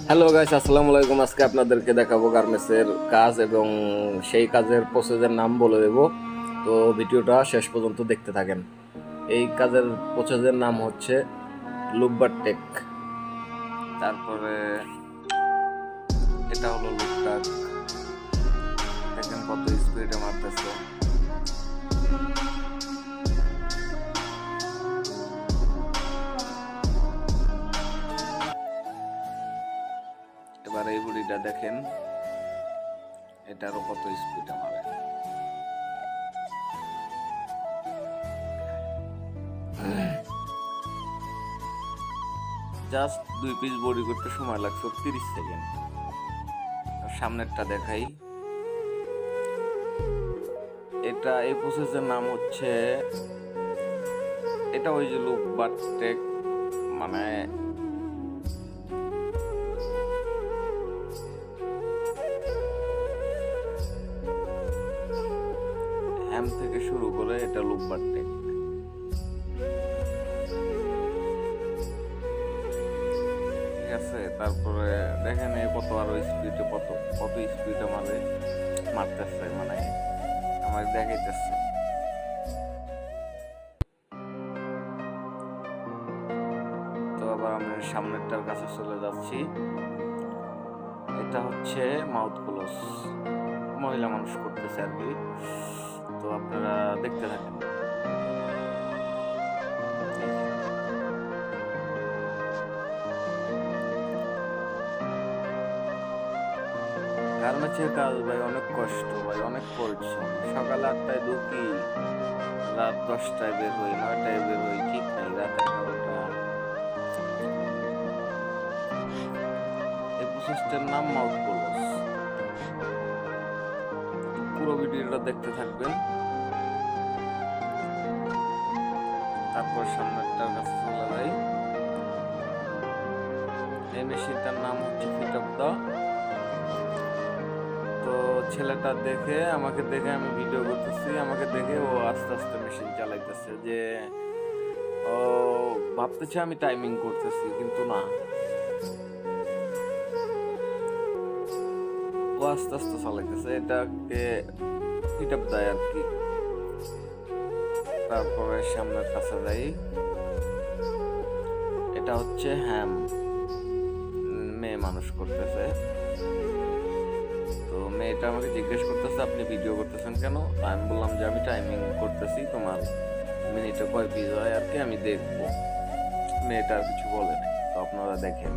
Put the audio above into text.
Hello guys, আসসালামু আলাইকুম। আজকে আপনাদেরকে দেখাবো গার্মেন্টসের কাজ এবং সেই কাজের প্রসেসের নাম বলে দেব। তো ভিডিওটা শেষ পর্যন্ত দেখতে থাকেন। এই কাজের প্রসেসের নাম হচ্ছে লুব্বার টেক। তারপরে এটা হলো লুকটাক। দেখেন কত স্পিডে মারতেছে। এবার এই বুড়িটা দেখেন, এটারও কত স্পিডে মারে। জাস্ট 2 পিস বডি করতে সময় লাগছে 30 সেকেন্ড। সামনেরটা দেখাই। এই প্রসেসের নাম হচ্ছে, এটা ওই যে লুব্বার টেক, মানে হ্যাম থেকে শুরু করে এটা লুব্বার টেক। ঠিক আছে, তারপরে দেখেন কত আরো স্পিডে কত কত স্পিডে মারতেছে, মানে আমার দেখাইতেছে। তো আবার আমি সামনেরটার কাছে চলে যাচ্ছি। এটা হচ্ছে মাউথ ক্লোজ, মহিলা মানুষ করতেছে আর কি। তো আপনারা দেখতে থাকেন। গার্মেন্টসের কাজ ভাই অনেক কষ্ট, ভাই অনেক পরিশ্রম। সকাল 8টায় ঢুকি, রাত 10টায় বের হই, 9টায় বের হই, ঠিক নাই, রাত 11টা। এই প্রসেসটার নাম মাউথ ক্লোজ। পুরো ভিডিওটা দেখতে থাকবেন। তারপর সামনেরটার কাছে চলে যাই। এই মেশিনটার নাম হচ্ছে ফিট অফ দা। তো ছেলেটা আমাকে দেখে আমি ভিডিও করতেছি, আমাকে দেখে ও আস্তে আস্তে মেশিন চালাইতেছে, যে ও ভাবতেছে আমি টাইমিং করতেছি, কিন্তু না, ও আস্তে আস্তে চালাইতেছে। এটাকে ফিট আপ দেয় আর কি। তারপরে সামনের কাছে যাই। এটা হচ্ছে হ্যাম, মেয়ে মানুষ করতেছে। তো মেয়েটা আমাকে জিজ্ঞেস করতেছে আপনি ভিডিও করতেছেন কেন? আমি বললাম যে আমি টাইমিং করতেছি, তোমার মিনিটে কয় পিস হয় আর কি, আমি দেখবো। মেয়েটা আর কিছু বলে নাই। তো আপনারা দেখেন।